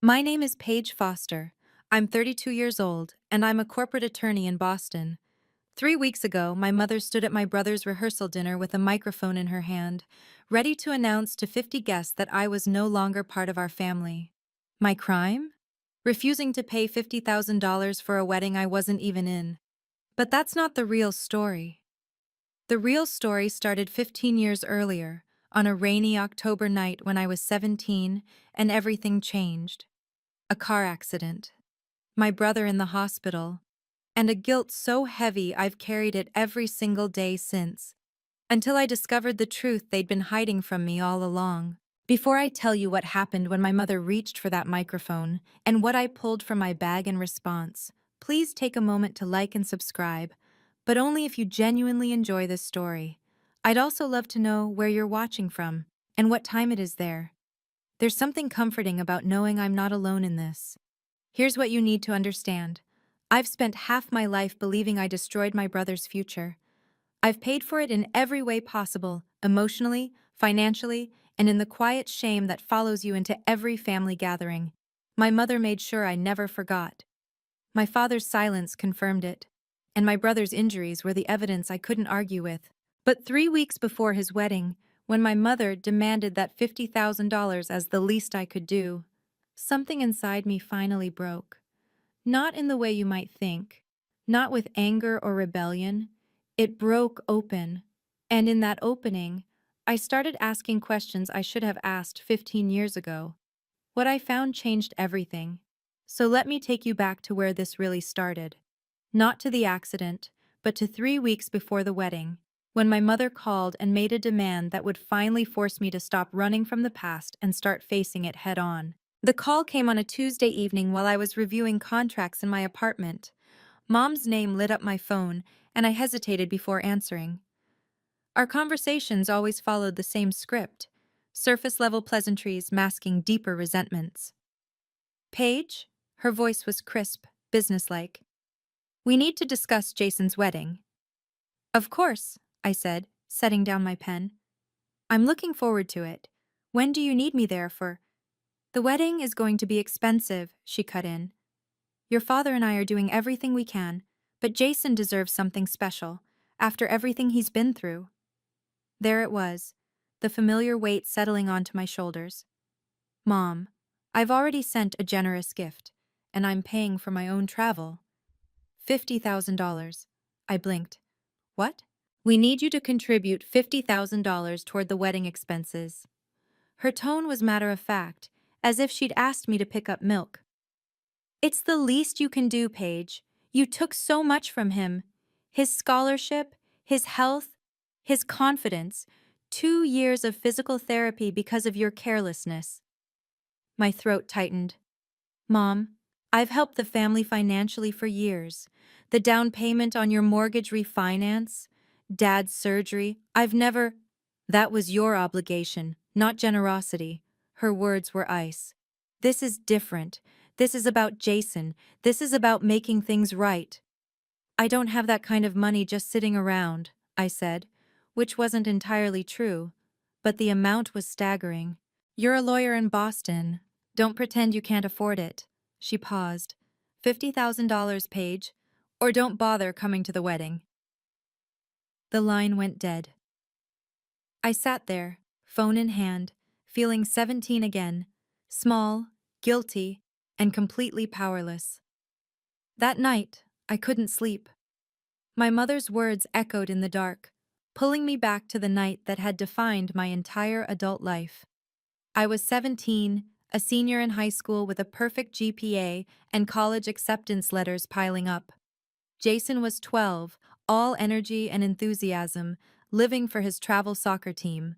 My name is Paige Foster. I'm 32 years old, and I'm a corporate attorney in Boston. 3 weeks ago, my mother stood at my brother's rehearsal dinner with a microphone in her hand, ready to announce to 50 guests that I was no longer part of our family. My crime? Refusing to pay $50,000 for a wedding I wasn't even in. But that's not the real story. The real story started 15 years earlier, on a rainy October night when I was 17 and everything changed. A car accident, my brother in the hospital, and a guilt so heavy I've carried it every single day since, until I discovered the truth they'd been hiding from me all along. Before I tell you what happened when my mother reached for that microphone and what I pulled from my bag in response, please take a moment to like and subscribe, but only if you genuinely enjoy this story. I'd also love to know where you're watching from and what time it is there. There's something comforting about knowing I'm not alone in this. Here's what you need to understand. I've spent half my life believing I destroyed my brother's future. I've paid for it in every way possible, emotionally, financially, and in the quiet shame that follows you into every family gathering. My mother made sure I never forgot. My father's silence confirmed it, and my brother's injuries were the evidence I couldn't argue with. But 3 weeks before his wedding, when my mother demanded that $50,000 as the least I could do, something inside me finally broke. Not in the way you might think, not with anger or rebellion. It broke open, and in that opening, I started asking questions I should have asked 15 years ago. What I found changed everything. So let me take you back to where this really started. Not to the accident, but to 3 weeks before the wedding, when my mother called and made a demand that would finally force me to stop running from the past and start facing it head on. The call came on a Tuesday evening while I was reviewing contracts in my apartment. Mom's name lit up my phone, and I hesitated before answering. Our conversations always followed the same script, surface-level pleasantries masking deeper resentments. Paige? Her voice was crisp, businesslike. We need to discuss Jason's wedding. Of course, I said, setting down my pen. I'm looking forward to it. When do you need me there for? The wedding is going to be expensive, she cut in. Your father and I are doing everything we can, but Jason deserves something special, after everything he's been through. There it was, the familiar weight settling onto my shoulders. Mom, I've already sent a generous gift, and I'm paying for my own travel. $50,000. I blinked. What? We need you to contribute $50,000 toward the wedding expenses. Her tone was matter-of-fact, as if she'd asked me to pick up milk. It's the least you can do, Paige. You took so much from him. His scholarship, his health, his confidence, 2 years of physical therapy because of your carelessness. My throat tightened. Mom, I've helped the family financially for years. The down payment on your mortgage refinance, Dad's surgery, I've never... That was your obligation, not generosity. Her words were ice. This is different. This is about Jason. This is about making things right. I don't have that kind of money just sitting around, I said, which wasn't entirely true, but the amount was staggering. You're a lawyer in Boston. Don't pretend you can't afford it. She paused. $50,000, Paige, or don't bother coming to the wedding. The line went dead. I sat there, phone in hand, feeling 17 again, small, guilty, and completely powerless. That night, I couldn't sleep. My mother's words echoed in the dark, pulling me back to the night that had defined my entire adult life. I was 17, a senior in high school with a perfect GPA and college acceptance letters piling up. Jason was 12, all energy and enthusiasm, living for his travel soccer team.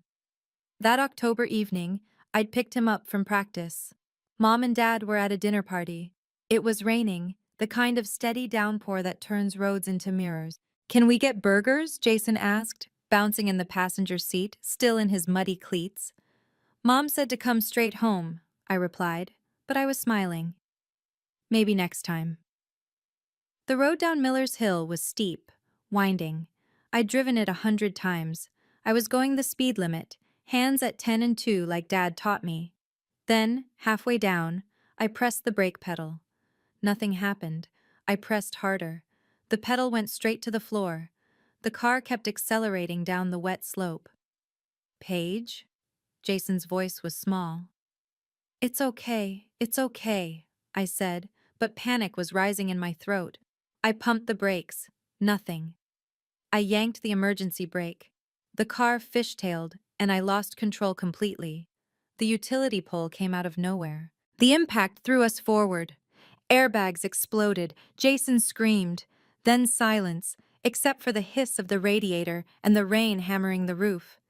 That October evening, I'd picked him up from practice. Mom and Dad were at a dinner party. It was raining, the kind of steady downpour that turns roads into mirrors. Can we get burgers? Jason asked, bouncing in the passenger seat, still in his muddy cleats. Mom said to come straight home, I replied, but I was smiling. Maybe next time. The road down Miller's Hill was steep, winding. I'd driven it 100 times. I was going the speed limit, hands at 10 and 2 like Dad taught me. Then, halfway down, I pressed the brake pedal. Nothing happened. I pressed harder. The pedal went straight to the floor. The car kept accelerating down the wet slope. Paige? Jason's voice was small. It's okay, I said, but panic was rising in my throat. I pumped the brakes. Nothing. I yanked the emergency brake. The car fishtailed, and I lost control completely. The utility pole came out of nowhere. The impact threw us forward. Airbags exploded. Jason screamed. Then silence, except for the hiss of the radiator and the rain hammering the roof.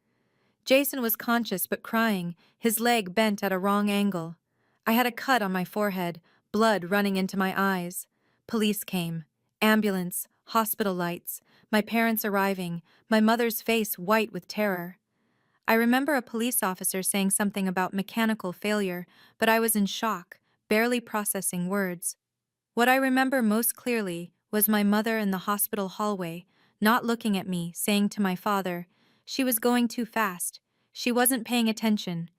Jason was conscious but crying, his leg bent at a wrong angle. I had a cut on my forehead, blood running into my eyes. Police came. Ambulance, hospital lights, my parents arriving, my mother's face white with terror. I remember a police officer saying something about mechanical failure, but I was in shock, barely processing words. What I remember most clearly was my mother in the hospital hallway, not looking at me, saying to my father, "She was going too fast. She wasn't paying attention."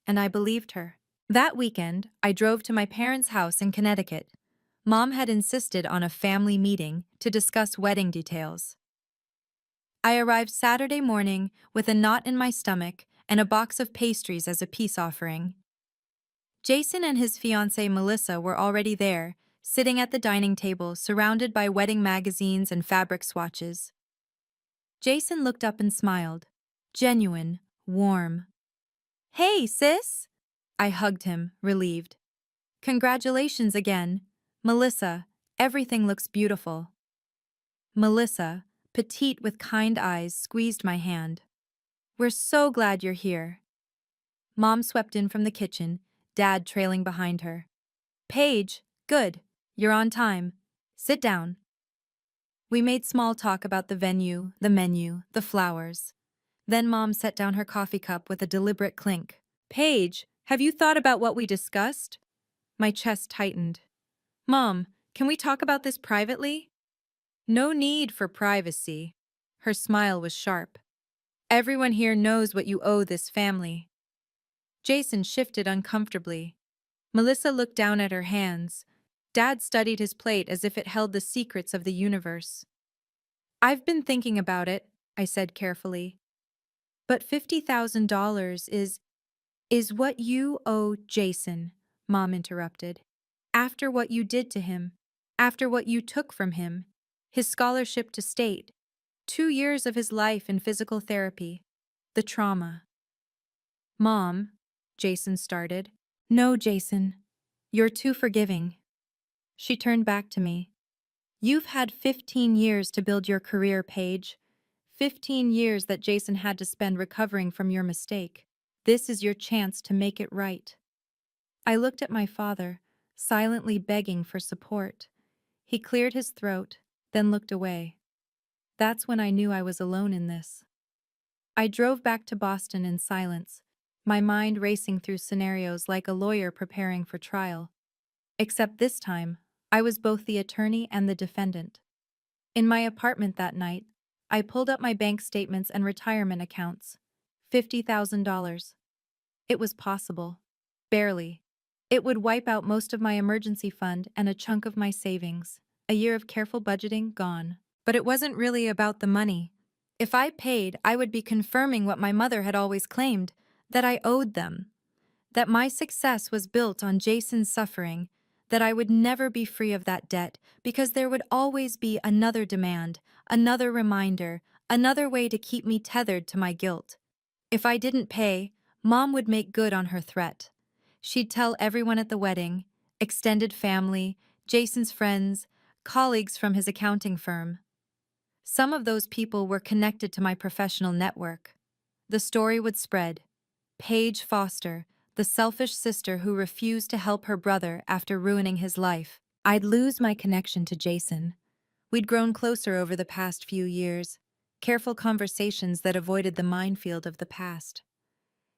And I believed her. That weekend, I drove to my parents' house in Connecticut. Mom had insisted on a family meeting to discuss wedding details. I arrived Saturday morning with a knot in my stomach and a box of pastries as a peace offering. Jason and his fiancée Melissa were already there, sitting at the dining table, surrounded by wedding magazines and fabric swatches. Jason looked up and smiled. Genuine, warm. "Hey, sis!" I hugged him, relieved. "Congratulations again. Melissa, everything looks beautiful." Melissa, petite with kind eyes, squeezed my hand. "We're so glad you're here." Mom swept in from the kitchen, Dad trailing behind her. "Paige, good. You're on time. Sit down." We made small talk about the venue, the menu, the flowers. Then Mom set down her coffee cup with a deliberate clink. "Paige, have you thought about what we discussed?" My chest tightened. "Mom, can we talk about this privately?" "No need for privacy." Her smile was sharp. "Everyone here knows what you owe this family." Jason shifted uncomfortably. Melissa looked down at her hands. Dad studied his plate as if it held the secrets of the universe. "I've been thinking about it," I said carefully. "But $50,000 is what you owe Jason," Mom interrupted. "After what you did to him, after what you took from him, his scholarship to state, 2 years of his life in physical therapy, the trauma." "Mom," Jason started. "No, Jason. You're too forgiving." She turned back to me. "You've had 15 years to build your career, Paige. 15 years that Jason had to spend recovering from your mistake. This is your chance to make it right." I looked at my father, silently begging for support. He cleared his throat, then looked away. That's when I knew I was alone in this. I drove back to Boston in silence, my mind racing through scenarios like a lawyer preparing for trial. Except this time, I was both the attorney and the defendant. In my apartment that night, I pulled up my bank statements and retirement accounts. $50,000. It was possible. Barely. It would wipe out most of my emergency fund and a chunk of my savings. A year of careful budgeting gone. But it wasn't really about the money. If I paid, I would be confirming what my mother had always claimed, that I owed them. That my success was built on Jason's suffering, that I would never be free of that debt because there would always be another demand, another reminder, another way to keep me tethered to my guilt. If I didn't pay, Mom would make good on her threat. She'd tell everyone at the wedding, extended family, Jason's friends, colleagues from his accounting firm. Some of those people were connected to my professional network. The story would spread. Paige Foster, the selfish sister who refused to help her brother after ruining his life. I'd lose my connection to Jason. We'd grown closer over the past few years, careful conversations that avoided the minefield of the past.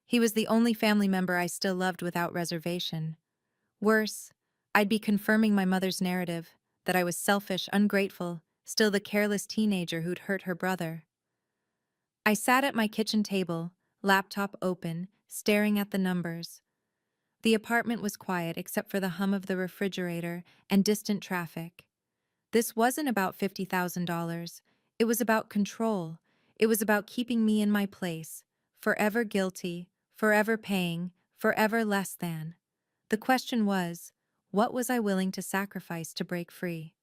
He was the only family member I still loved without reservation. Worse, I'd be confirming my mother's narrative, that I was selfish, ungrateful, still the careless teenager who'd hurt her brother. I sat at my kitchen table, laptop open, staring at the numbers. The apartment was quiet except for the hum of the refrigerator and distant traffic. This wasn't about $50,000. It was about control. It was about keeping me in my place, forever guilty, forever paying, forever less than. The question was, what was I willing to sacrifice to break free?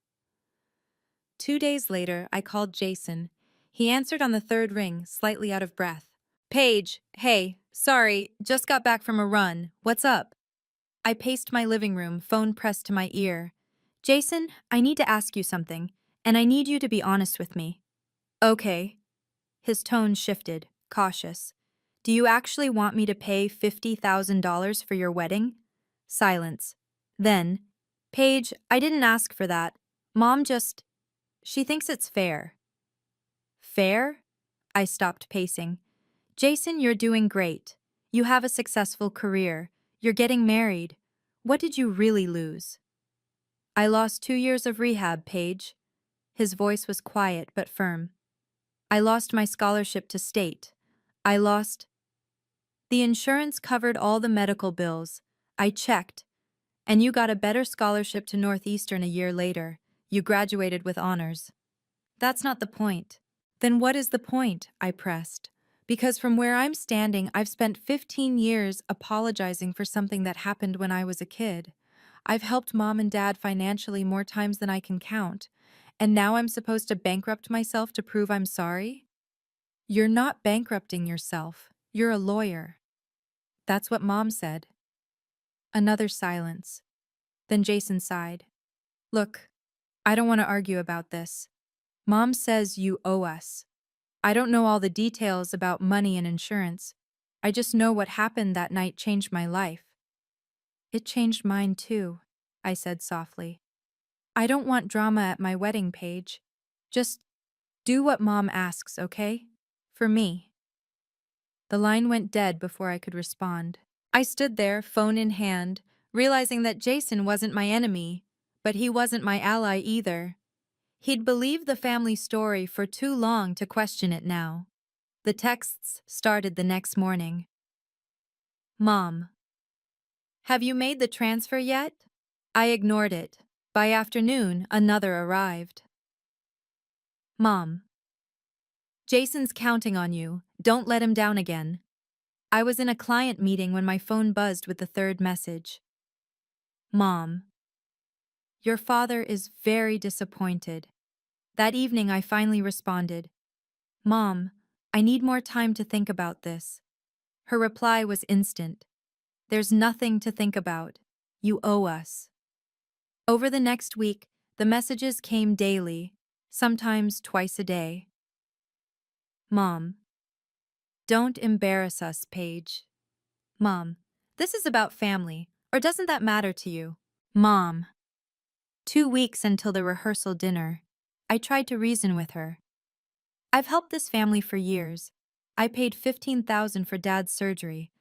2 days later, I called Jason. He answered on the third ring, slightly out of breath. Paige, hey, sorry, just got back from a run. What's up? I paced my living room, phone pressed to my ear. Jason, I need to ask you something, and I need you to be honest with me. Okay. His tone shifted, cautious. Do you actually want me to pay $50,000 for your wedding? Silence. Then, Paige, I didn't ask for that. Mom just. She thinks it's fair. Fair? I stopped pacing. Jason, you're doing great. You have a successful career. You're getting married. What did you really lose? I lost 2 years of rehab, Paige. His voice was quiet but firm. I lost my scholarship to state. I lost. The insurance covered all the medical bills. I checked. And you got a better scholarship to Northeastern a year later. You graduated with honors. That's not the point. Then what is the point? I pressed. Because from where I'm standing, I've spent 15 years apologizing for something that happened when I was a kid. I've helped mom and dad financially more times than I can count. And now I'm supposed to bankrupt myself to prove I'm sorry? You're not bankrupting yourself. You're a lawyer. That's what Mom said. Another silence. Then Jason sighed. Look, I don't want to argue about this. Mom says you owe us. I don't know all the details about money and insurance. I just know what happened that night changed my life. It changed mine too, I said softly. I don't want drama at my wedding, Paige. Just do what Mom asks, okay? For me. The line went dead before I could respond. I stood there, phone in hand, realizing that Jason wasn't my enemy, but he wasn't my ally either. He'd believed the family story for too long to question it now. The texts started the next morning. Mom. Have you made the transfer yet? I ignored it. By afternoon, another arrived. Mom. Jason's counting on you. Don't let him down again. I was in a client meeting when my phone buzzed with the third message. Mom. Your father is very disappointed. That evening I finally responded. Mom, I need more time to think about this. Her reply was instant. There's nothing to think about. You owe us. Over the next week, the messages came daily, sometimes twice a day. Mom. Don't embarrass us, Paige. Mom. This is about family, or doesn't that matter to you? Mom. 2 weeks until the rehearsal dinner. I tried to reason with her. I've helped this family for years. I paid $15,000 for Dad's surgery.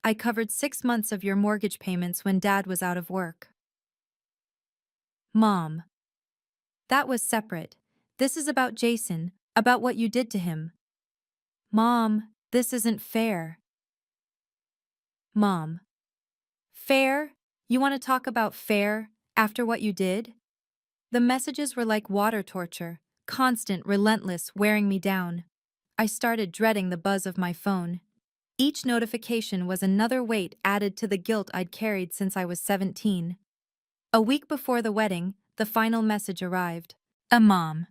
I covered 6 months of your mortgage payments when Dad was out of work. Mom. That was separate. This is about Jason, about what you did to him. Mom, this isn't fair. Mom. Fair? You want to talk about fair after what you did? The messages were like water torture, constant, relentless, wearing me down. I started dreading the buzz of my phone. Each notification was another weight added to the guilt I'd carried since I was 17. A week before the wedding, the final message arrived. Mom.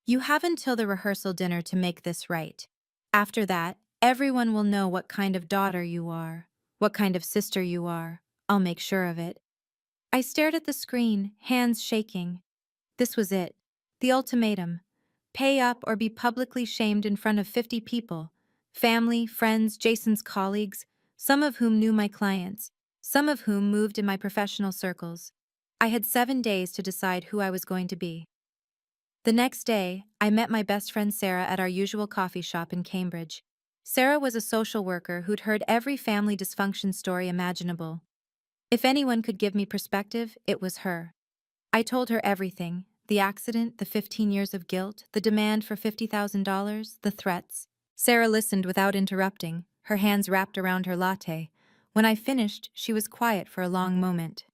You have until the rehearsal dinner to make this right. After that, everyone will know what kind of daughter you are, what kind of sister you are. I'll make sure of it. I stared at the screen, hands shaking. This was it. The ultimatum. Pay up or be publicly shamed in front of 50 people. Family, friends, Jason's colleagues, some of whom knew my clients, some of whom moved in my professional circles. I had 7 days to decide who I was going to be. The next day, I met my best friend Sarah at our usual coffee shop in Cambridge. Sarah was a social worker who'd heard every family dysfunction story imaginable. If anyone could give me perspective, it was her. I told her everything: the accident, the 15 years of guilt, the demand for $50,000, the threats. Sarah listened without interrupting, her hands wrapped around her latte. When I finished, she was quiet for a long moment.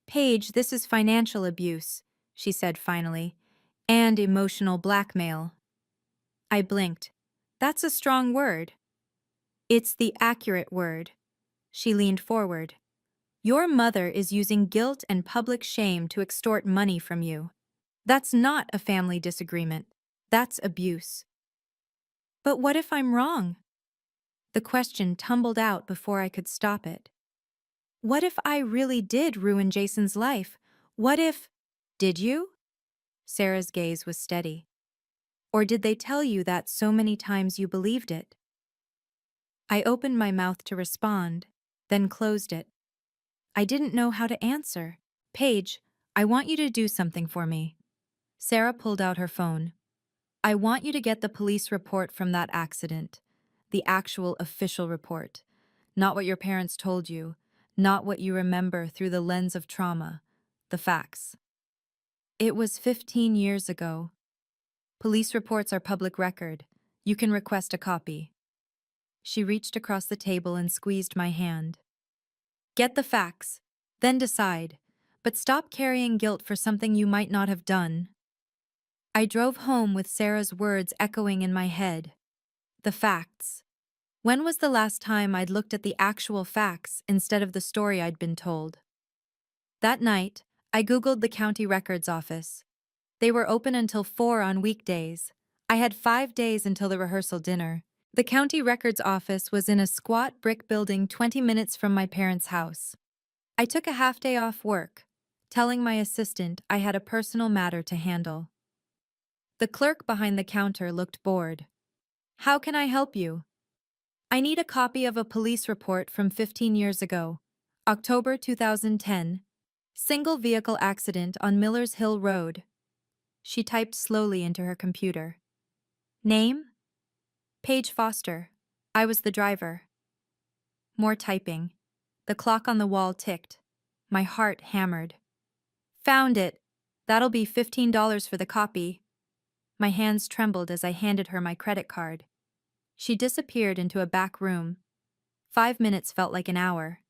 "Paige, this is financial abuse," she said finally, "and emotional blackmail." I blinked. "That's a strong word." "It's the accurate word." She leaned forward. "Your mother is using guilt and public shame to extort money from you. That's not a family disagreement. That's abuse." "But what if I'm wrong?" The question tumbled out before I could stop it. What if I really did ruin Jason's life? What if— Did you? Sarah's gaze was steady. Or did they tell you that so many times you believed it? I opened my mouth to respond, then closed it. I didn't know how to answer. "Paige, I want you to do something for me." Sarah pulled out her phone. "I want you to get the police report from that accident. The actual official report. Not what your parents told you. Not what you remember through the lens of trauma. The facts." It was 15 years ago. Police reports are public record. You can request a copy. She reached across the table and squeezed my hand. "Get the facts, then decide. But stop carrying guilt for something you might not have done." I drove home with Sarah's words echoing in my head. The facts. When was the last time I'd looked at the actual facts instead of the story I'd been told? That night, I Googled the county records office. They were open until 4 on weekdays. I had 5 days until the rehearsal dinner. The county records office was in a squat brick building 20 minutes from my parents' house. I took a half day off work, telling my assistant I had a personal matter to handle. The clerk behind the counter looked bored. "How can I help you?" "I need a copy of a police report from 15 years ago. October 2010. Single vehicle accident on Millers Hill Road." She typed slowly into her computer. "Name?" "Paige Foster. I was the driver." More typing. The clock on the wall ticked. My heart hammered. "Found it. That'll be $15 for the copy." My hands trembled as I handed her my credit card. She disappeared into a back room. 5 minutes felt like an hour.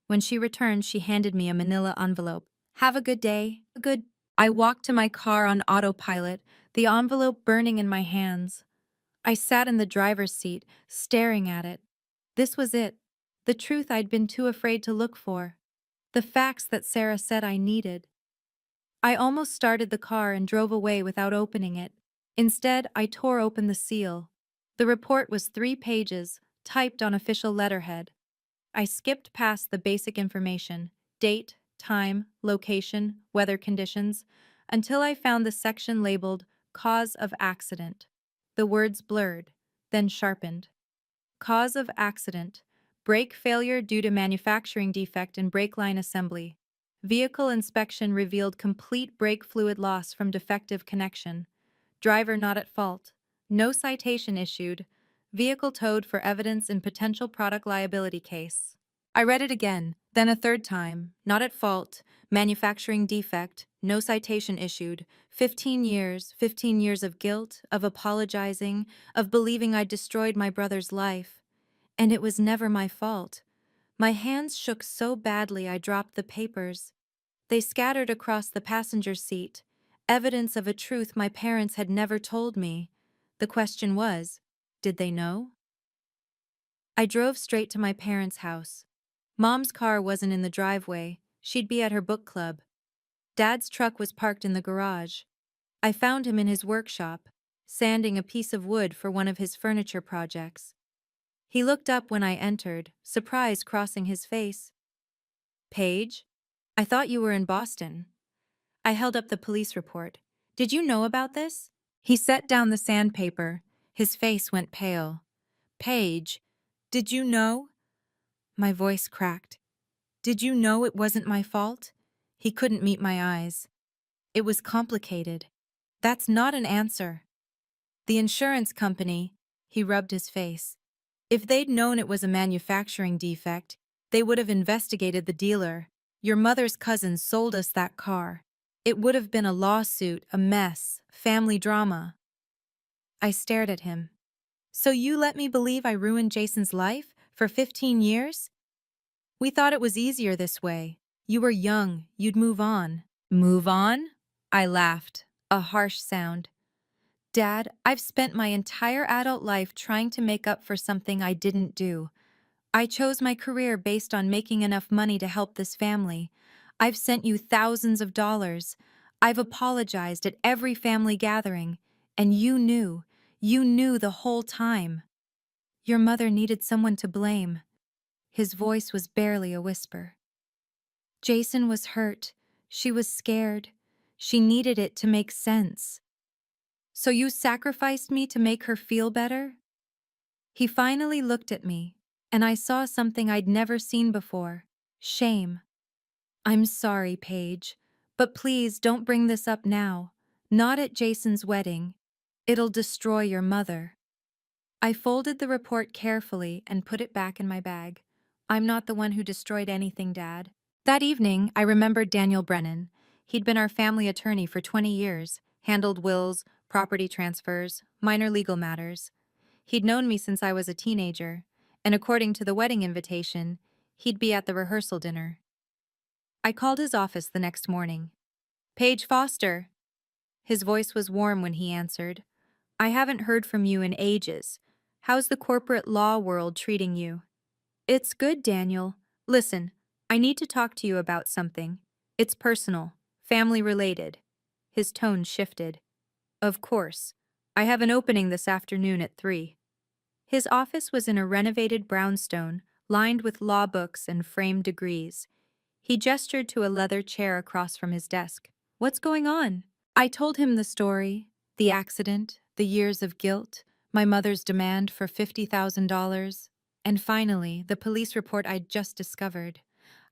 When she returned, she handed me a manila envelope. "Have a good day." I walked to my car on autopilot, the envelope burning in my hands. I sat in the driver's seat, staring at it. This was it. The truth I'd been too afraid to look for. The facts that Sarah said I needed. I almost started the car and drove away without opening it. Instead, I tore open the seal. The report was 3 pages, typed on official letterhead. I skipped past the basic information: date, time, location, weather conditions, until I found the section labeled Cause of Accident. The words blurred, then sharpened. Cause of accident: brake failure due to manufacturing defect in brake line assembly. Vehicle inspection revealed complete brake fluid loss from defective connection. Driver not at fault. No citation issued. Vehicle towed for evidence in potential product liability case. I read it again, then a third time. Not at fault. Manufacturing defect. No citation issued. 15 years. 15 years of guilt, of apologizing, of believing I'd destroyed my brother's life. And it was never my fault. My hands shook so badly I dropped the papers. They scattered across the passenger seat, evidence of a truth my parents had never told me. The question was, did they know? I drove straight to my parents' house. Mom's car wasn't in the driveway. She'd be at her book club. Dad's truck was parked in the garage. I found him in his workshop, sanding a piece of wood for one of his furniture projects. He looked up when I entered, surprise crossing his face. "Paige? I thought you were in Boston." I held up the police report. "Did you know about this?" He set down the sandpaper. His face went pale. "Paige, did you know?" My voice cracked. "Did you know it wasn't my fault?" He couldn't meet my eyes. "It was complicated." "That's not an answer." "The insurance company," he rubbed his face. "If they'd known it was a manufacturing defect, they would have investigated the dealer. Your mother's cousin sold us that car. It would have been a lawsuit, a mess, family drama." I stared at him. "So you let me believe I ruined Jason's life for 15 years?" We thought it was easier this way. You were young, you'd move on. Move on? I laughed, a harsh sound. Dad, I've spent my entire adult life trying to make up for something I didn't do. I chose my career based on making enough money to help this family. I've sent you thousands of dollars. I've apologized at every family gathering. And you knew the whole time. Your mother needed someone to blame. His voice was barely a whisper. Jason was hurt. She was scared. She needed it to make sense. So you sacrificed me to make her feel better? He finally looked at me, and I saw something I'd never seen before: shame. I'm sorry, Paige, but please don't bring this up now. Not at Jason's wedding. It'll destroy your mother. I folded the report carefully and put it back in my bag. I'm not the one who destroyed anything, Dad. That evening, I remembered Daniel Brennan. He'd been our family attorney for 20 years, handled wills, property transfers, minor legal matters. He'd known me since I was a teenager, and according to the wedding invitation, he'd be at the rehearsal dinner. I called his office the next morning. Paige Foster. His voice was warm when he answered. I haven't heard from you in ages. How's the corporate law world treating you? It's good, Daniel. Listen, I need to talk to you about something. It's personal, family related. His tone shifted. Of course. I have an opening this afternoon at 3. His office was in a renovated brownstone, lined with law books and framed degrees. He gestured to a leather chair across from his desk. What's going on? I told him the story, the accident, the years of guilt, my mother's demand for $50,000, and finally, the police report I'd just discovered.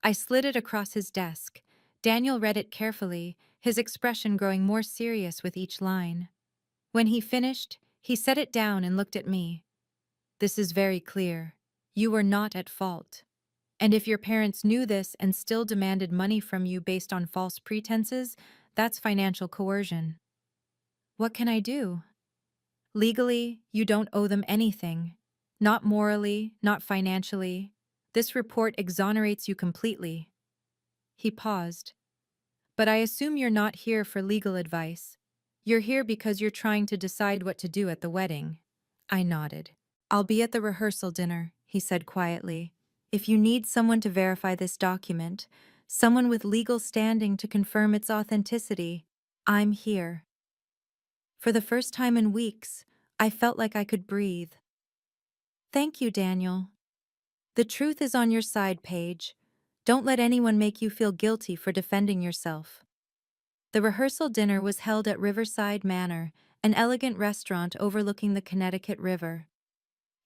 I slid it across his desk. Daniel read it carefully, his expression growing more serious with each line. When he finished, he set it down and looked at me. This is very clear. You were not at fault. And if your parents knew this and still demanded money from you based on false pretenses, that's financial coercion. What can I do? Legally, you don't owe them anything. Not morally, not financially. This report exonerates you completely. He paused. But I assume you're not here for legal advice. You're here because you're trying to decide what to do at the wedding. I nodded. I'll be at the rehearsal dinner, he said quietly. If you need someone to verify this document, someone with legal standing to confirm its authenticity, I'm here. For the first time in weeks, I felt like I could breathe. Thank you, Daniel. The truth is on your side, Paige. Don't let anyone make you feel guilty for defending yourself. The rehearsal dinner was held at Riverside Manor, an elegant restaurant overlooking the Connecticut River.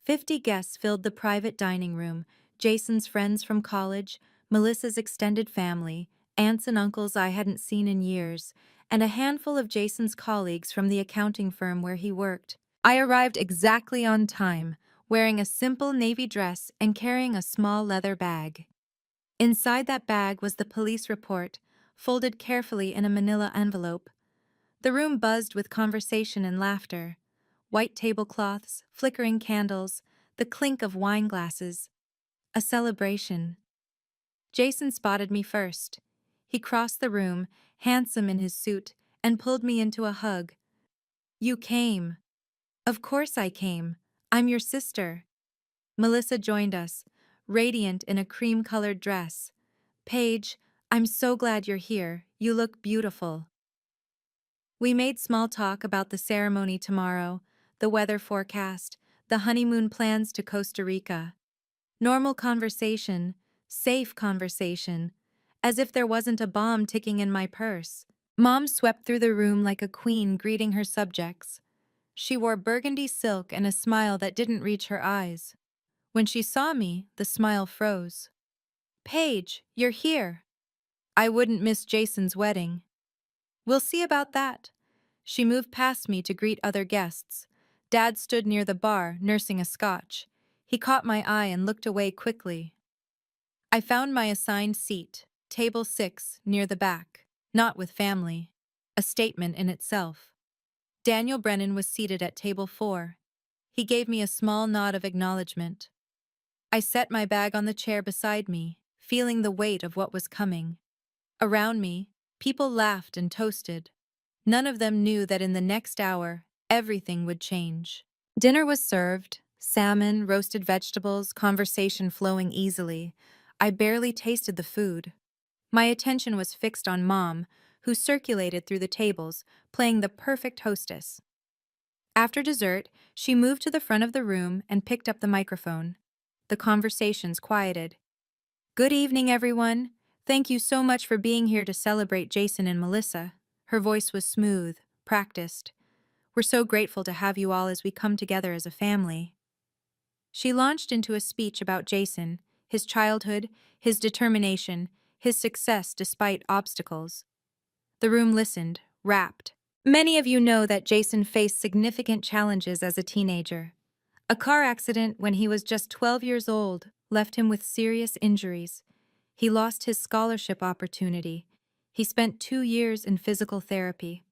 50 guests filled the private dining room: Jason's friends from college, Melissa's extended family, aunts and uncles I hadn't seen in years, and a handful of Jason's colleagues from the accounting firm where he worked. I arrived exactly on time, wearing a simple navy dress and carrying a small leather bag. Inside that bag was the police report, folded carefully in a manila envelope. The room buzzed with conversation and laughter. White tablecloths, flickering candles, the clink of wine glasses. A celebration. Jason spotted me first. He crossed the room, handsome in his suit, and pulled me into a hug. You came. Of course I came. I'm your sister. Melissa joined us, radiant in a cream-colored dress. Paige, I'm so glad you're here. You look beautiful. We made small talk about the ceremony tomorrow, the weather forecast, the honeymoon plans to Costa Rica. Normal conversation, safe conversation, as if there wasn't a bomb ticking in my purse. Mom swept through the room like a queen greeting her subjects. She wore burgundy silk and a smile that didn't reach her eyes. When she saw me, the smile froze. Paige, you're here. I wouldn't miss Jason's wedding. We'll see about that. She moved past me to greet other guests. Dad stood near the bar, nursing a scotch. He caught my eye and looked away quickly. I found my assigned seat, table 6, near the back, not with family. A statement in itself. Daniel Brennan was seated at table 4. He gave me a small nod of acknowledgement. I set my bag on the chair beside me, feeling the weight of what was coming. Around me, people laughed and toasted. None of them knew that in the next hour, everything would change. Dinner was served, salmon, roasted vegetables, conversation flowing easily. I barely tasted the food. My attention was fixed on Mom, who circulated through the tables, playing the perfect hostess. After dessert, she moved to the front of the room and picked up the microphone. The conversations quieted. "Good evening, everyone. Thank you so much for being here to celebrate Jason and Melissa." Her voice was smooth, practiced. "We're so grateful to have you all as we come together as a family." She launched into a speech about Jason, his childhood, his determination, his success despite obstacles. The room listened, rapt. Many of you know that Jason faced significant challenges as a teenager. A car accident when he was just 12 years old left him with serious injuries. He lost his scholarship opportunity. He spent 2 years in physical therapy.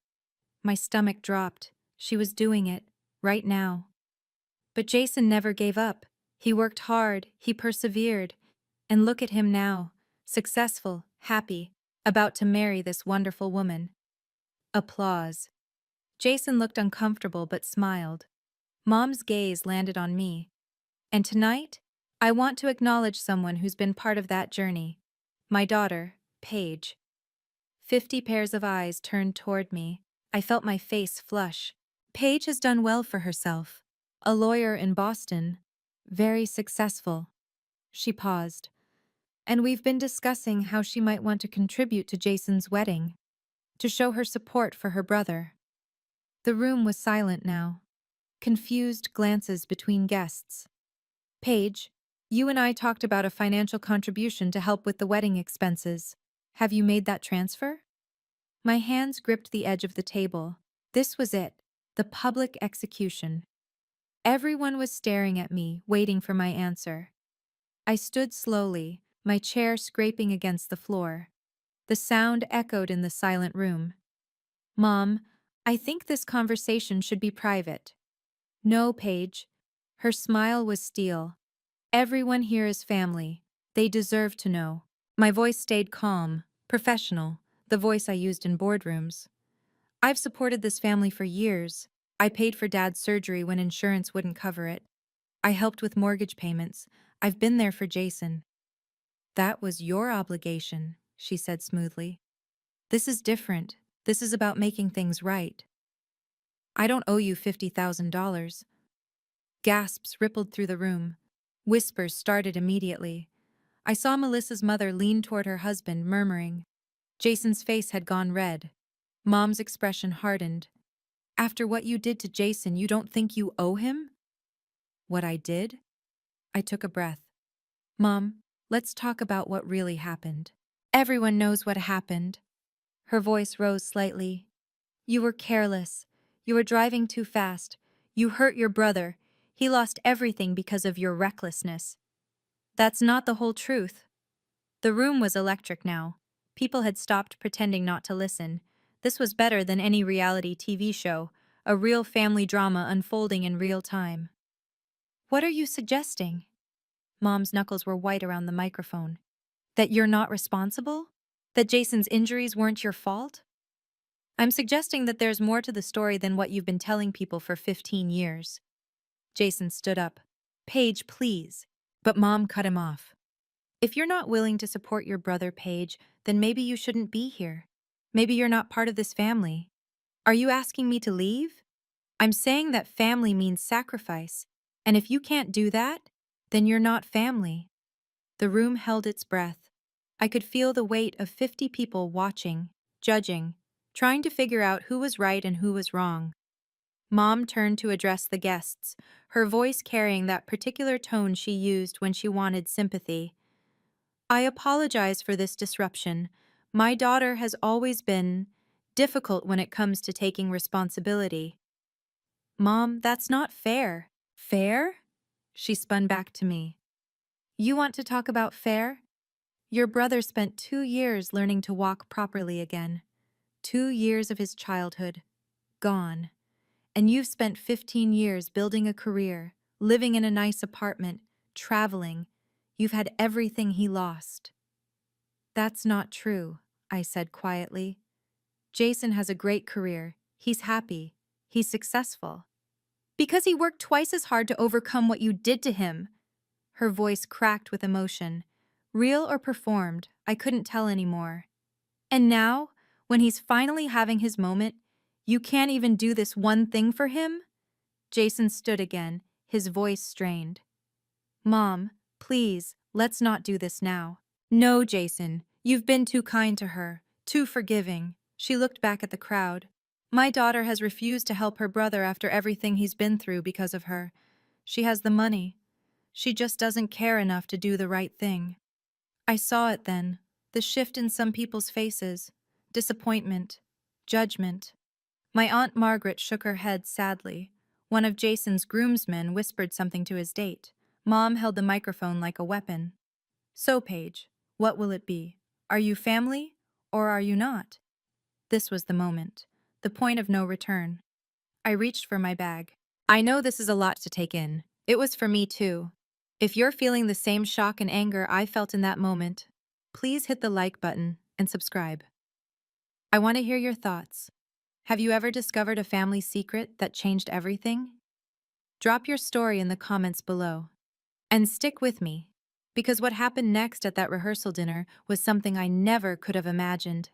My stomach dropped. She was doing it, right now. But Jason never gave up. He worked hard, he persevered. And look at him now, successful, happy, about to marry this wonderful woman. Applause. Jason looked uncomfortable but smiled. Mom's gaze landed on me. And tonight, I want to acknowledge someone who's been part of that journey. My daughter, Paige. 50 pairs of eyes turned toward me. I felt my face flush. Paige has done well for herself. A lawyer in Boston. Very successful. She paused. And we've been discussing how she might want to contribute to Jason's wedding, to show her support for her brother. The room was silent now. Confused glances between guests. "Paige, you and I talked about a financial contribution to help with the wedding expenses. Have you made that transfer?" My hands gripped the edge of the table. This was it, the public execution. Everyone was staring at me, waiting for my answer. I stood slowly, my chair scraping against the floor. The sound echoed in the silent room. "Mom, I think this conversation should be private." "No, Paige." Her smile was steel. "Everyone here is family. They deserve to know." My voice stayed calm, professional, the voice I used in boardrooms. "I've supported this family for years. I paid for Dad's surgery when insurance wouldn't cover it. I helped with mortgage payments. I've been there for Jason." "That was your obligation," she said smoothly. "This is different. This is about making things right. I don't owe you $50,000. Gasps rippled through the room. Whispers started immediately. I saw Melissa's mother lean toward her husband, murmuring. Jason's face had gone red. Mom's expression hardened. "After what you did to Jason, you don't think you owe him?" "What I did?" I took a breath. "Mom, let's talk about what really happened." "Everyone knows what happened." Her voice rose slightly. "You were careless. You were driving too fast. You hurt your brother. He lost everything because of your recklessness." "That's not the whole truth." The room was electric now. People had stopped pretending not to listen. This was better than any reality TV show, a real family drama unfolding in real time. "What are you suggesting?" Mom's knuckles were white around the microphone. "That you're not responsible? That Jason's injuries weren't your fault?" "I'm suggesting that there's more to the story than what you've been telling people for 15 years. Jason stood up. "Paige, please." But Mom cut him off. "If you're not willing to support your brother, Paige, then maybe you shouldn't be here. Maybe you're not part of this family. Are you asking me to leave? I'm saying that family means sacrifice, and if you can't do that, then you're not family." The room held its breath. I could feel the weight of 50 people watching, judging, trying to figure out who was right and who was wrong. Mom turned to address the guests, her voice carrying that particular tone she used when she wanted sympathy. "I apologize for this disruption. My daughter has always been difficult when it comes to taking responsibility." "Mom, that's not fair." "Fair?" She spun back to me. "You want to talk about fair? Your brother spent 2 years learning to walk properly again. 2 years of his childhood. Gone. And you've spent 15 years building a career, living in a nice apartment, traveling. You've had everything he lost." That's not true, I said quietly. Jason has a great career. He's happy. He's successful. Because he worked twice as hard to overcome what you did to him. Her voice cracked with emotion. Real or performed, I couldn't tell anymore. And now, when he's finally having his moment, you can't even do this one thing for him? Jason stood again, his voice strained. Mom, please, let's not do this now. No, Jason, you've been too kind to her, too forgiving. She looked back at the crowd. My daughter has refused to help her brother after everything he's been through because of her. She has the money. She just doesn't care enough to do the right thing. I saw it then, the shift in some people's faces, disappointment, judgment. My Aunt Margaret shook her head sadly. One of Jason's groomsmen whispered something to his date. Mom held the microphone like a weapon. So, Paige, what will it be? Are you family, or are you not? This was the moment, the point of no return. I reached for my bag. I know this is a lot to take in. It was for me too. If you're feeling the same shock and anger I felt in that moment, please hit the like button and subscribe. I want to hear your thoughts. Have you ever discovered a family secret that changed everything? Drop your story in the comments below. And stick with me, because what happened next at that rehearsal dinner was something I never could have imagined.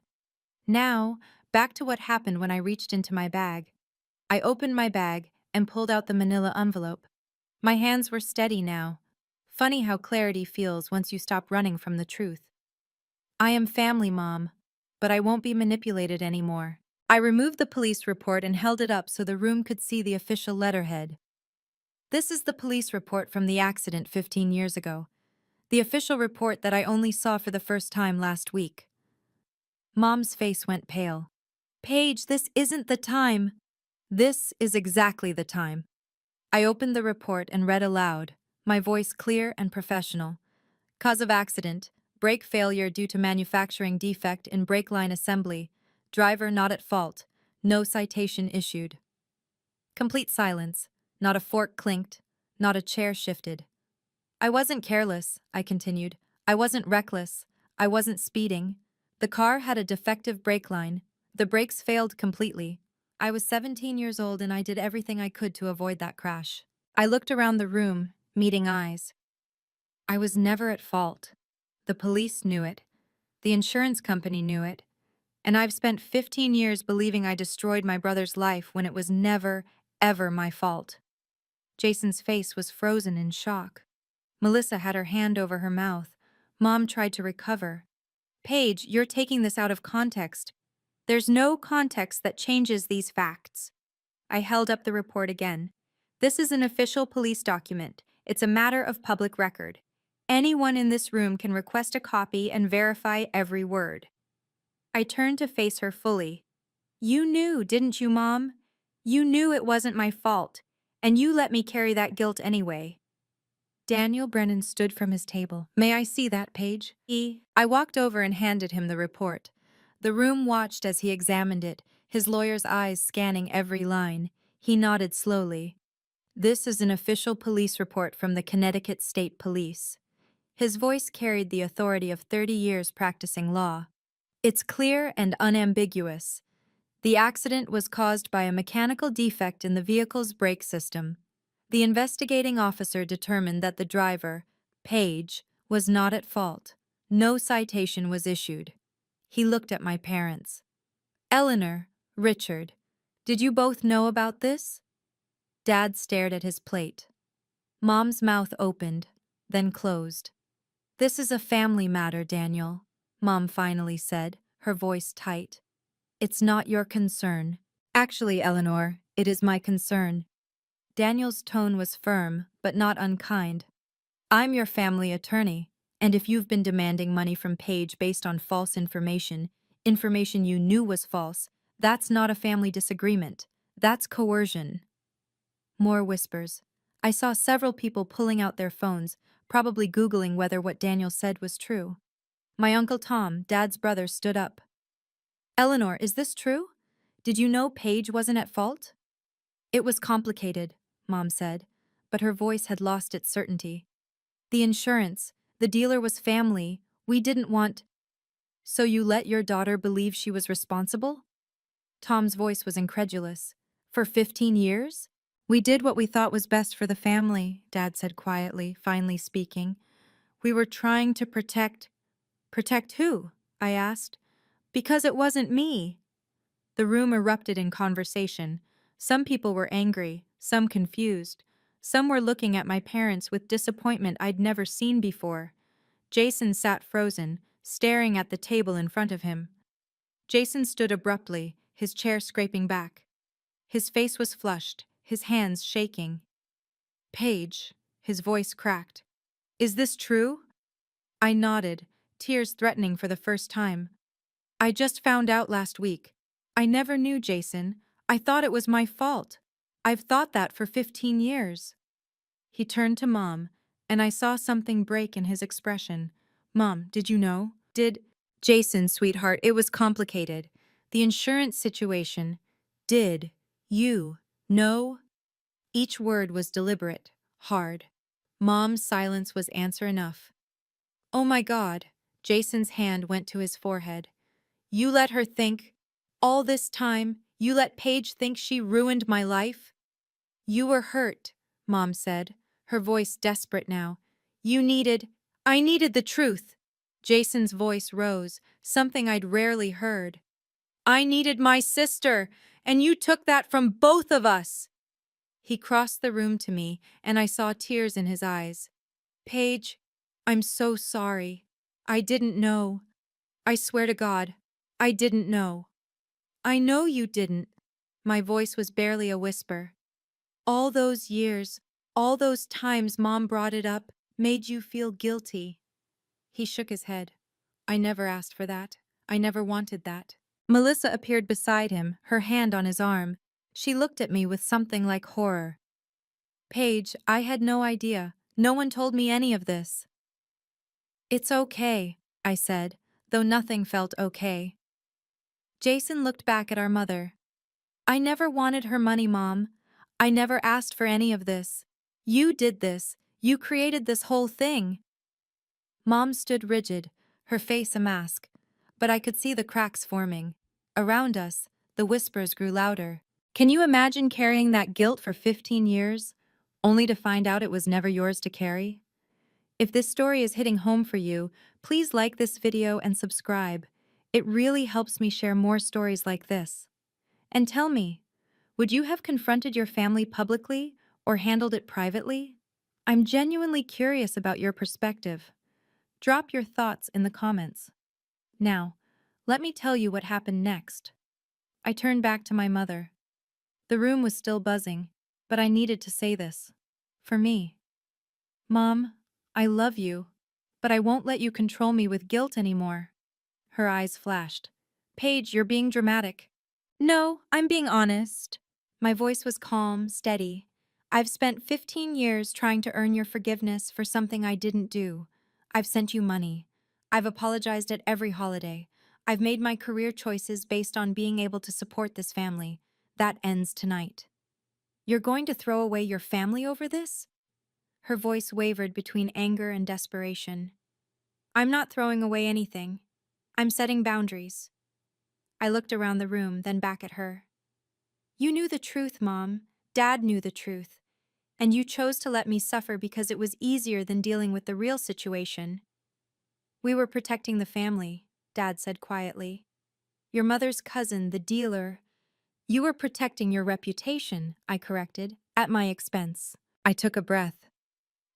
Now, back to what happened when I reached into my bag. I opened my bag and pulled out the manila envelope. My hands were steady now. Funny how clarity feels once you stop running from the truth. I am family, Mom, but I won't be manipulated anymore. I removed the police report and held it up so the room could see the official letterhead. This is the police report from the accident 15 years ago. The official report that I only saw for the first time last week. Mom's face went pale. Paige, this isn't the time. This is exactly the time. I opened the report and read aloud, my voice clear and professional. Cause of accident, brake failure due to manufacturing defect in brake line assembly. Driver not at fault. No citation issued. Complete silence. Not a fork clinked. Not a chair shifted. I wasn't careless, I continued. I wasn't reckless. I wasn't speeding. The car had a defective brake line. The brakes failed completely. I was 17 years old and I did everything I could to avoid that crash. I looked around the room, meeting eyes. I was never at fault. The police knew it. The insurance company knew it. And I've spent 15 years believing I destroyed my brother's life when it was never, ever my fault. Jason's face was frozen in shock. Melissa had her hand over her mouth. Mom tried to recover. Paige, you're taking this out of context. There's no context that changes these facts. I held up the report again. This is an official police document. It's a matter of public record. Anyone in this room can request a copy and verify every word. I turned to face her fully. You knew, didn't you, Mom? You knew it wasn't my fault, and you let me carry that guilt anyway. Daniel Brennan stood from his table. May I see that, Paige? I walked over and handed him the report. The room watched as he examined it, his lawyer's eyes scanning every line. He nodded slowly. This is an official police report from the Connecticut State Police. His voice carried the authority of 30 years practicing law. It's clear and unambiguous. The accident was caused by a mechanical defect in the vehicle's brake system. The investigating officer determined that the driver, Paige, was not at fault. No citation was issued. He looked at my parents. Eleanor, Richard, did you both know about this? Dad stared at his plate. Mom's mouth opened, then closed. This is a family matter, Daniel, Mom finally said, her voice tight. It's not your concern. Actually, Eleanor, it is my concern. Daniel's tone was firm, but not unkind. I'm your family attorney, and if you've been demanding money from Paige based on false information, information you knew was false, that's not a family disagreement. That's coercion. More whispers. I saw several people pulling out their phones, probably Googling whether what Daniel said was true. My Uncle Tom, Dad's brother, stood up. Eleanor, is this true? Did you know Paige wasn't at fault? It was complicated, Mom said, but her voice had lost its certainty. The insurance, the dealer was family. We didn't want... So you let your daughter believe she was responsible? Tom's voice was incredulous. For 15 years? We did what we thought was best for the family, Dad said quietly, finally speaking. We were trying to protect. Protect who? I asked. Because it wasn't me. The room erupted in conversation. Some people were angry, some confused. Some were looking at my parents with disappointment I'd never seen before. Jason sat frozen, staring at the table in front of him. Jason stood abruptly, his chair scraping back. His face was flushed, his hands shaking. Paige, his voice cracked. Is this true? I nodded, tears threatening for the first time. I just found out last week. I never knew, Jason. I thought it was my fault. I've thought that for 15 years. He turned to Mom, and I saw something break in his expression. Mom, did you know? Jason, sweetheart, it was complicated. The insurance situation. Did you know? Each word was deliberate, hard. Mom's silence was answer enough. Oh my God. Jason's hand went to his forehead. You let her think, all this time, you let Paige think she ruined my life? You were hurt, Mom said, her voice desperate now. I needed the truth. Jason's voice rose, something I'd rarely heard. I needed my sister, and you took that from both of us. He crossed the room to me, and I saw tears in his eyes. Paige, I'm so sorry. I didn't know. I swear to God, I didn't know. I know you didn't. My voice was barely a whisper. All those years, all those times Mom brought it up, made you feel guilty. He shook his head. I never asked for that. I never wanted that. Melissa appeared beside him, her hand on his arm. She looked at me with something like horror. Paige, I had no idea. No one told me any of this. It's okay, I said, though nothing felt okay. Jason looked back at our mother. I never wanted her money, Mom. I never asked for any of this. You did this. You created this whole thing. Mom stood rigid, her face a mask, but I could see the cracks forming. Around us, the whispers grew louder. Can you imagine carrying that guilt for 15 years, only to find out it was never yours to carry? If this story is hitting home for you, please like this video and subscribe. It really helps me share more stories like this. And tell me, would you have confronted your family publicly or handled it privately? I'm genuinely curious about your perspective. Drop your thoughts in the comments. Now, let me tell you what happened next. I turned back to my mother. The room was still buzzing, but I needed to say this. For me. Mom, I love you, but I won't let you control me with guilt anymore. Her eyes flashed. Paige, you're being dramatic. No, I'm being honest. My voice was calm, steady. I've spent 15 years trying to earn your forgiveness for something I didn't do. I've sent you money. I've apologized at every holiday. I've made my career choices based on being able to support this family. That ends tonight. You're going to throw away your family over this? Her voice wavered between anger and desperation. I'm not throwing away anything. I'm setting boundaries. I looked around the room, then back at her. You knew the truth, Mom. Dad knew the truth. And you chose to let me suffer because it was easier than dealing with the real situation. We were protecting the family, Dad said quietly. Your mother's cousin, the dealer. You were protecting your reputation, I corrected, at my expense. I took a breath.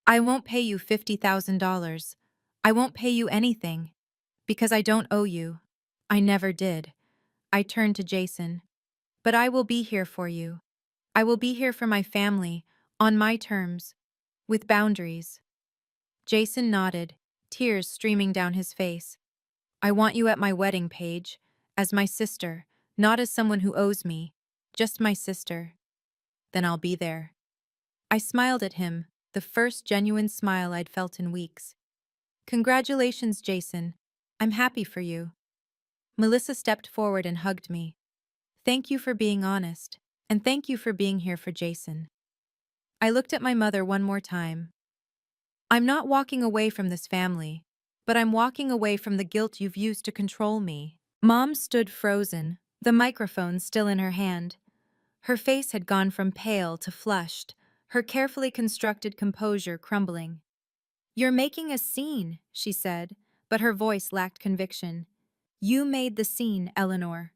I won't pay you $50,000. I won't pay you anything. Because I don't owe you. I never did. I turned to Jason. But I will be here for you. I will be here for my family, on my terms, with boundaries. Jason nodded, tears streaming down his face. I want you at my wedding, Paige, as my sister, not as someone who owes me, just my sister. Then I'll be there. I smiled at him, the first genuine smile I'd felt in weeks. Congratulations, Jason. I'm happy for you. Melissa stepped forward and hugged me. Thank you for being honest, and thank you for being here for Jason. I looked at my mother one more time. I'm not walking away from this family. but I'm walking away from the guilt you've used to control me. Mom stood frozen, the microphone still in her hand. Her face had gone from pale to flushed, her carefully constructed composure crumbling. "You're making a scene," she said, but her voice lacked conviction. "You made the scene, Eleanor."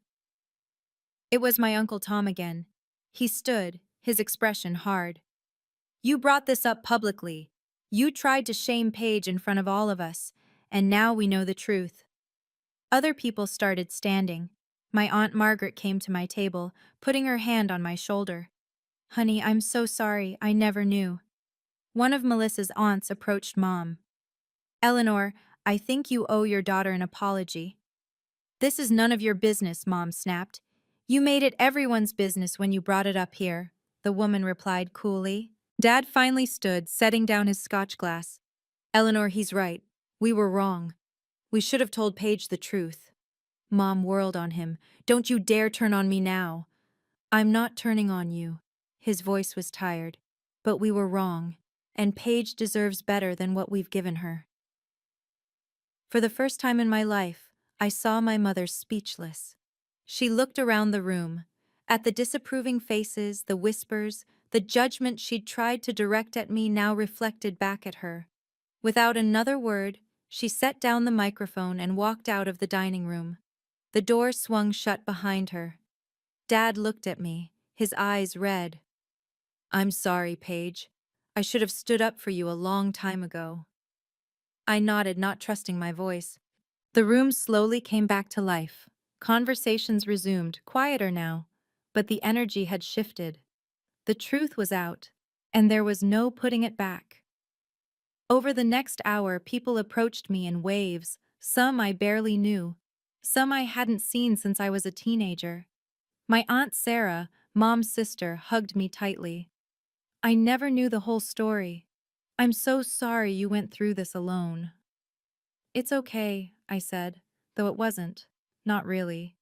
It was my Uncle Tom again. He stood, his expression hard. "You brought this up publicly. You tried to shame Paige in front of all of us, and now we know the truth." Other people started standing. My Aunt Margaret came to my table, putting her hand on my shoulder. "Honey, I'm so sorry, I never knew." One of Melissa's aunts approached Mom. "Eleanor, I think you owe your daughter an apology." "This is none of your business," Mom snapped. "You made it everyone's business when you brought it up here," the woman replied coolly. Dad finally stood, setting down his scotch glass. "Eleanor, he's right. We were wrong. We should have told Paige the truth." Mom whirled on him. "Don't you dare turn on me now." "I'm not turning on you." His voice was tired. "But we were wrong, and Paige deserves better than what we've given her." For the first time in my life, I saw my mother speechless. She looked around the room, at the disapproving faces, the whispers, the judgment she'd tried to direct at me now reflected back at her. Without another word, she set down the microphone and walked out of the dining room. The door swung shut behind her. Dad looked at me, his eyes red. "I'm sorry, Paige. I should have stood up for you a long time ago." I nodded, not trusting my voice. The room slowly came back to life. Conversations resumed, quieter now, but the energy had shifted. The truth was out, and there was no putting it back. Over the next hour, people approached me in waves, some I barely knew, some I hadn't seen since I was a teenager. My Aunt Sarah, Mom's sister, hugged me tightly. "I never knew the whole story. I'm so sorry you went through this alone." "It's okay," I said, though it wasn't. Not really.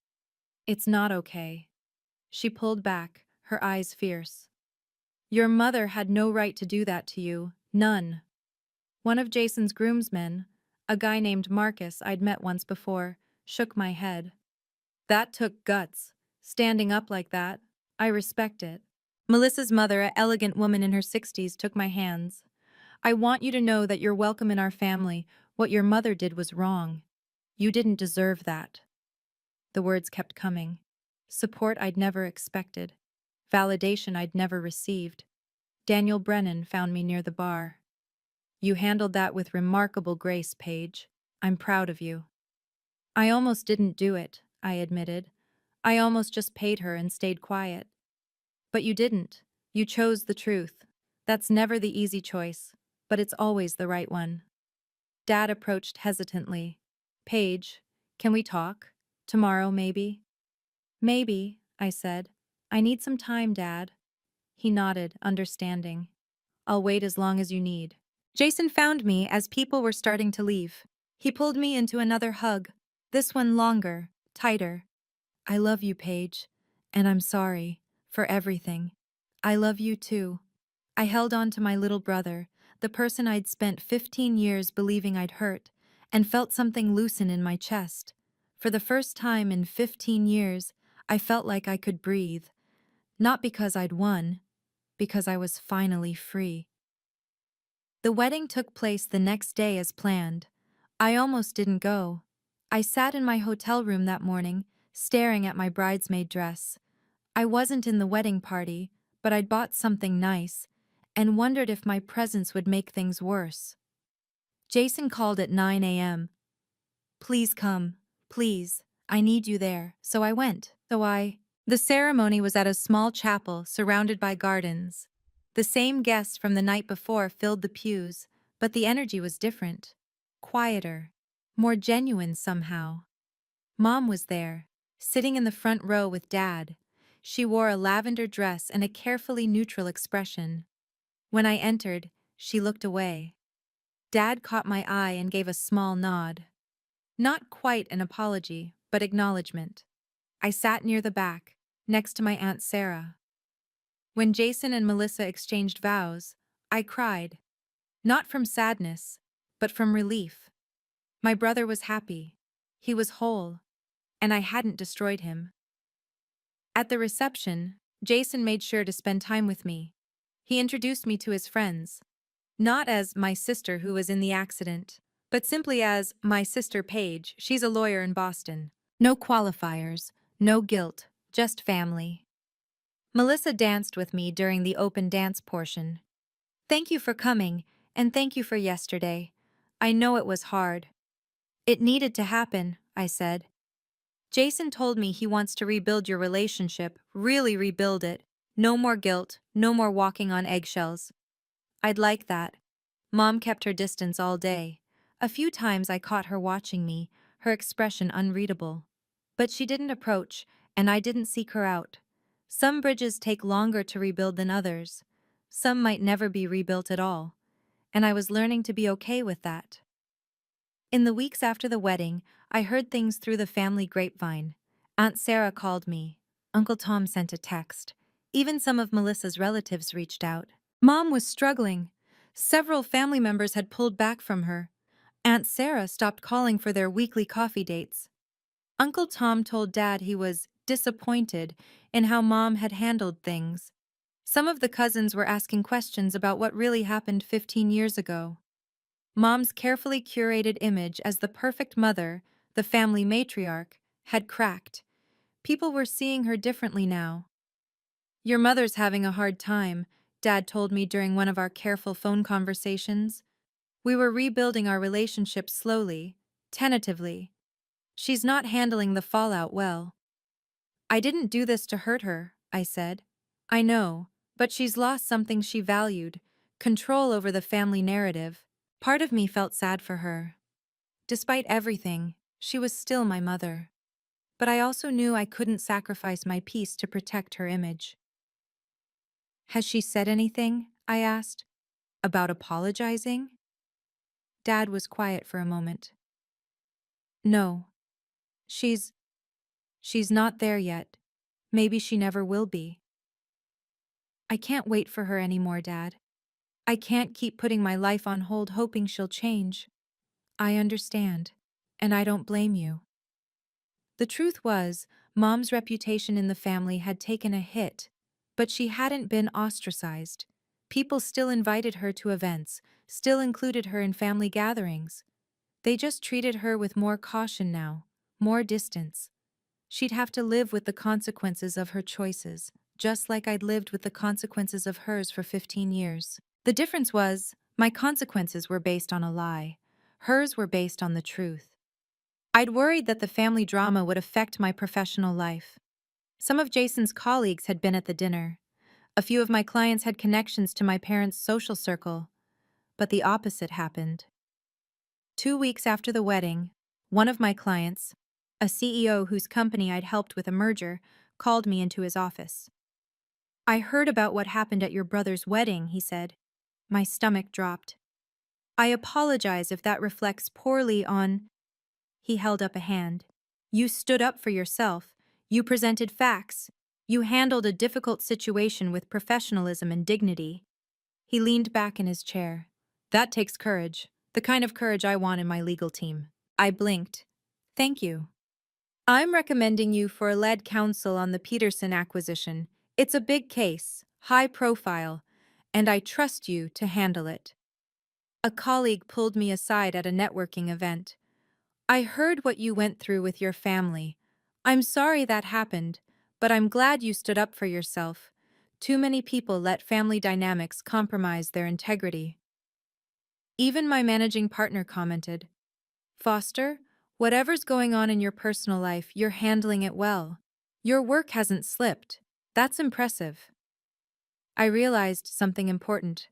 "It's not okay." She pulled back, her eyes fierce. "Your mother had no right to do that to you. None." One of Jason's groomsmen, a guy named Marcus I'd met once before, shook my head. "That took guts. Standing up like that. I respect it." Melissa's mother, an elegant woman in her 60s, took my hands. "I want you to know that you're welcome in our family. What your mother did was wrong. You didn't deserve that." The words kept coming. Support I'd never expected. Validation I'd never received. Daniel Brennan found me near the bar. "You handled that with remarkable grace, Paige. I'm proud of you." "I almost didn't do it," I admitted. "I almost just paid her and stayed quiet." "But you didn't. You chose the truth. That's never the easy choice, but it's always the right one." Dad approached hesitantly. "Paige, can we talk? Tomorrow, maybe?" "Maybe," I said. "I need some time, Dad." He nodded, understanding. "I'll wait as long as you need." Jason found me as people were starting to leave. He pulled me into another hug, this one longer, tighter. "I love you, Paige, and I'm sorry for everything." "I love you too." I held on to my little brother, the person I'd spent 15 years believing I'd hurt, and felt something loosen in my chest. For the first time in 15 years, I felt like I could breathe. Not because I'd won, because I was finally free. The wedding took place the next day as planned. I almost didn't go. I sat in my hotel room that morning, staring at my bridesmaid dress. I wasn't in the wedding party, but I'd bought something nice, and wondered if my presence would make things worse. Jason called at 9 a.m. "Please come. Please. I need you there." So I went. The ceremony was at a small chapel surrounded by gardens. The same guests from the night before filled the pews, but the energy was different. Quieter. More genuine somehow. Mom was there, sitting in the front row with Dad. She wore a lavender dress and a carefully neutral expression. When I entered, she looked away. Dad caught my eye and gave a small nod. Not quite an apology, but acknowledgement. I sat near the back, next to my Aunt Sarah. When Jason and Melissa exchanged vows, I cried. Not from sadness, but from relief. My brother was happy. He was whole, and I hadn't destroyed him. At the reception, Jason made sure to spend time with me. He introduced me to his friends, not as my sister who was in the accident, but simply as my sister Paige. She's a lawyer in Boston. No qualifiers, no guilt, just family. Melissa danced with me during the open dance portion. Thank you for coming, and thank you for yesterday. I know it was hard. It needed to happen, I said. Jason told me he wants to rebuild your relationship, really rebuild it. No more guilt, no more walking on eggshells. I'd like that. Mom kept her distance all day. A few times I caught her watching me, her expression unreadable. But she didn't approach, and I didn't seek her out. Some bridges take longer to rebuild than others. Some might never be rebuilt at all. And I was learning to be okay with that. In the weeks after the wedding, I heard things through the family grapevine. Aunt Sarah called me. Uncle Tom sent a text. Even some of Melissa's relatives reached out. Mom was struggling. Several family members had pulled back from her. Aunt Sarah stopped calling for their weekly coffee dates. Uncle Tom told Dad he was disappointed in how Mom had handled things. Some of the cousins were asking questions about what really happened 15 years ago. Mom's carefully curated image as the perfect mother, the family matriarch, had cracked. People were seeing her differently now. Your mother's having a hard time, Dad told me during one of our careful phone conversations. We were rebuilding our relationship slowly, tentatively. She's not handling the fallout well. I didn't do this to hurt her, I said. I know, but she's lost something she valued, control over the family narrative. Part of me felt sad for her. Despite everything, she was still my mother. But I also knew I couldn't sacrifice my peace to protect her image. Has she said anything? I asked. About apologizing? Dad was quiet for a moment. No. She's not there yet. Maybe she never will be. I can't wait for her anymore, Dad. I can't keep putting my life on hold hoping she'll change. I understand. And I don't blame you. The truth was, Mom's reputation in the family had taken a hit, but she hadn't been ostracized. People still invited her to events, still included her in family gatherings. They just treated her with more caution now, more distance. She'd have to live with the consequences of her choices, just like I'd lived with the consequences of hers for 15 years. The difference was, my consequences were based on a lie. Hers were based on the truth. I'd worried that the family drama would affect my professional life. Some of Jason's colleagues had been at the dinner. A few of my clients had connections to my parents' social circle. But the opposite happened. 2 weeks after the wedding, one of my clients, a CEO whose company I'd helped with a merger, called me into his office. I heard about what happened at your brother's wedding, he said. My stomach dropped. I apologize if that reflects poorly on... He held up a hand. You stood up for yourself. You presented facts. You handled a difficult situation with professionalism and dignity. He leaned back in his chair. That takes courage. The kind of courage I want in my legal team. I blinked. Thank you. I'm recommending you for lead counsel on the Peterson acquisition. It's a big case, high profile, and I trust you to handle it. A colleague pulled me aside at a networking event. I heard what you went through with your family. I'm sorry that happened, but I'm glad you stood up for yourself. Too many people let family dynamics compromise their integrity. Even my managing partner commented, Foster, whatever's going on in your personal life, you're handling it well. Your work hasn't slipped. That's impressive. I realized something important.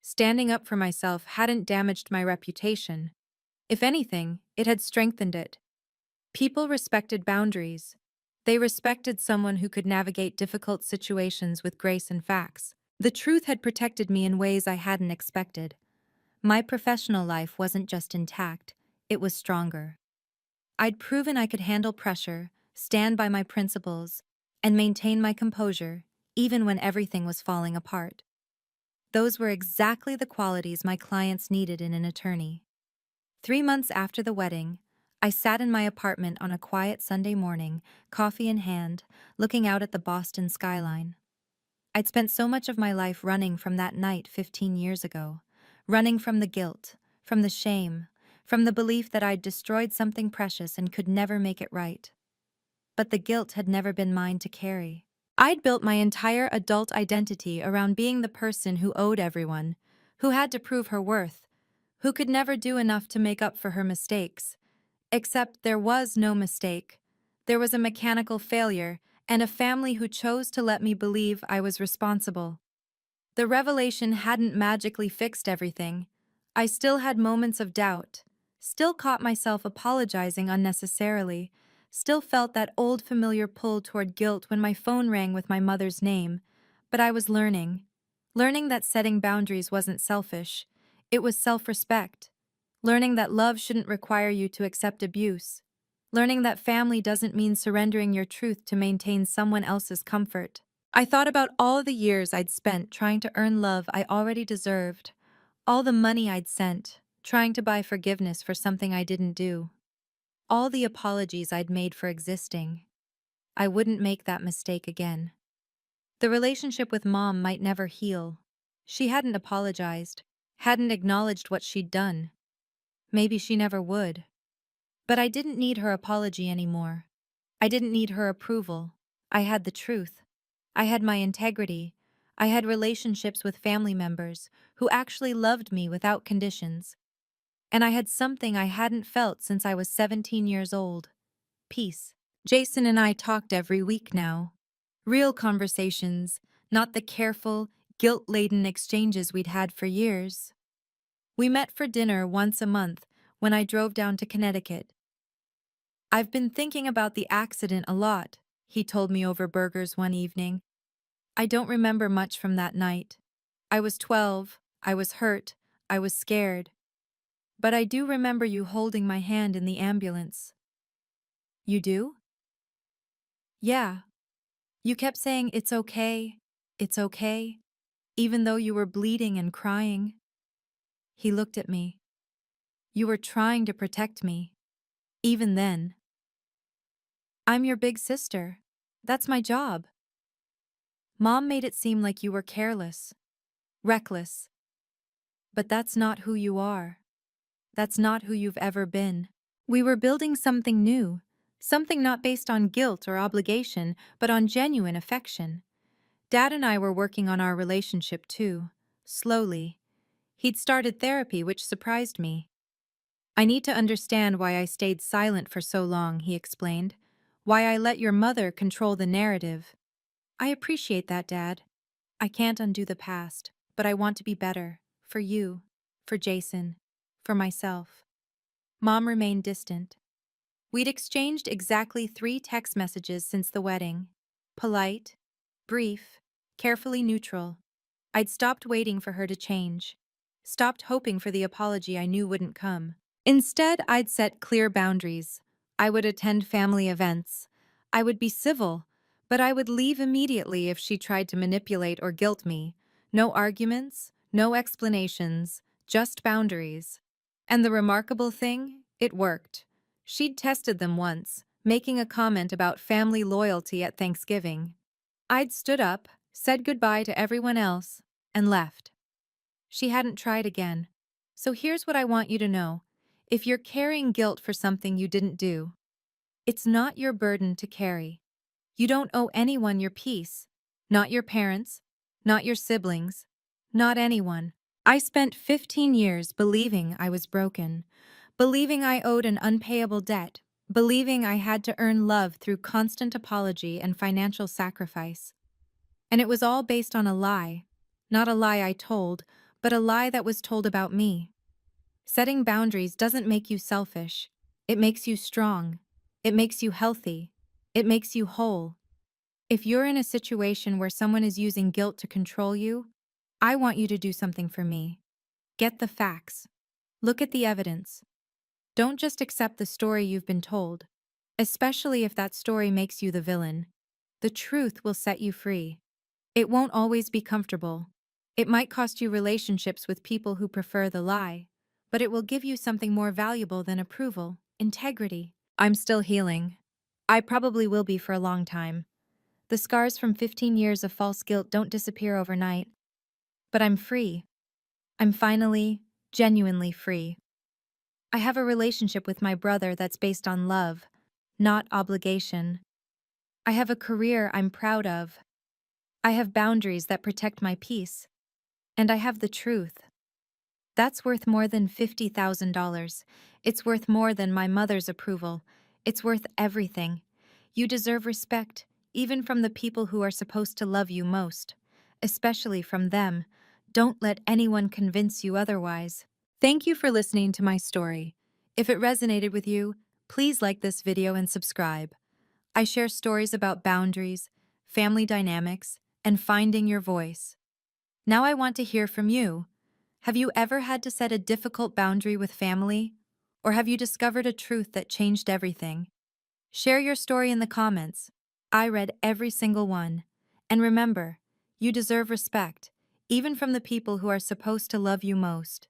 Standing up for myself hadn't damaged my reputation. If anything, it had strengthened it. People respected boundaries. They respected someone who could navigate difficult situations with grace and facts. The truth had protected me in ways I hadn't expected. My professional life wasn't just intact, it was stronger. I'd proven I could handle pressure, stand by my principles, and maintain my composure, even when everything was falling apart. Those were exactly the qualities my clients needed in an attorney. 3 months after the wedding, I sat in my apartment on a quiet Sunday morning, coffee in hand, looking out at the Boston skyline. I'd spent so much of my life running from that night 15 years ago, running from the guilt, from the shame, from the belief that I'd destroyed something precious and could never make it right. But the guilt had never been mine to carry. I'd built my entire adult identity around being the person who owed everyone, who had to prove her worth, who could never do enough to make up for her mistakes. Except there was no mistake. There was a mechanical failure and a family who chose to let me believe I was responsible. The revelation hadn't magically fixed everything. I still had moments of doubt, still caught myself apologizing unnecessarily, still felt that old familiar pull toward guilt when my phone rang with my mother's name. But I was learning that setting boundaries wasn't selfish, it was self-respect. Learning that love shouldn't require you to accept abuse. Learning that family doesn't mean surrendering your truth to maintain someone else's comfort. I thought about all the years I'd spent trying to earn love I already deserved, all the money I'd sent, trying to buy forgiveness for something I didn't do, all the apologies I'd made for existing. I wouldn't make that mistake again. The relationship with Mom might never heal. She hadn't apologized, hadn't acknowledged what she'd done. Maybe she never would. But I didn't need her apology anymore. I didn't need her approval. I had the truth. I had my integrity. I had relationships with family members who actually loved me without conditions. And I had something I hadn't felt since I was 17 years old: peace. Jason and I talked every week now. Real conversations, not the careful, guilt-laden exchanges we'd had for years. We met for dinner once a month when I drove down to Connecticut. "I've been thinking about the accident a lot," he told me over burgers one evening. I don't remember much from that night. I was 12, I was hurt, I was scared. But I do remember you holding my hand in the ambulance. You do? Yeah. You kept saying, it's okay, even though you were bleeding and crying. He looked at me. You were trying to protect me. Even then. I'm your big sister. That's my job. Mom made it seem like you were careless, reckless. But that's not who you are. That's not who you've ever been. We were building something new, something not based on guilt or obligation, but on genuine affection. Dad and I were working on our relationship too, slowly. He'd started therapy, which surprised me. "I need to understand why I stayed silent for so long," he explained. "Why I let your mother control the narrative." "I appreciate that, Dad. I can't undo the past, but I want to be better. For you, for Jason, for myself." Mom remained distant. We'd exchanged exactly 3 text messages since the wedding. Polite, brief, carefully neutral. I'd stopped waiting for her to change. Stopped hoping for the apology I knew wouldn't come. Instead, I'd set clear boundaries. I would attend family events. I would be civil, but I would leave immediately if she tried to manipulate or guilt me. No arguments, no explanations, just boundaries. And the remarkable thing, it worked. She'd tested them once, making a comment about family loyalty at Thanksgiving. I'd stood up, said goodbye to everyone else, and left. She hadn't tried again. So here's what I want you to know. If you're carrying guilt for something you didn't do, it's not your burden to carry. You don't owe anyone your peace. Not your parents, not your siblings, not anyone. I spent 15 years believing I was broken, believing I owed an unpayable debt, believing I had to earn love through constant apology and financial sacrifice. And it was all based on a lie. Not a lie I told, but a lie that was told about me. Setting boundaries doesn't make you selfish. It makes you strong. It makes you healthy. It makes you whole. If you're in a situation where someone is using guilt to control you, I want you to do something for me. Get the facts. Look at the evidence. Don't just accept the story you've been told, especially if that story makes you the villain. The truth will set you free. It won't always be comfortable. It might cost you relationships with people who prefer the lie. but it will give you something more valuable than approval: integrity. I'm still healing. I probably will be for a long time. The scars from 15 years of false guilt don't disappear overnight. But I'm free. I'm finally, genuinely free. I have a relationship with my brother that's based on love, not obligation. I have a career I'm proud of. I have boundaries that protect my peace. And I have the truth. That's worth more than $50,000. It's worth more than my mother's approval. It's worth everything. You deserve respect, even from the people who are supposed to love you most, especially from them. Don't let anyone convince you otherwise. Thank you for listening to my story. If it resonated with you, please like this video and subscribe. I share stories about boundaries, family dynamics, and finding your voice. Now I want to hear from you. Have you ever had to set a difficult boundary with family? Or have you discovered a truth that changed everything? Share your story in the comments. I read every single one. And remember, you deserve respect, even from the people who are supposed to love you most.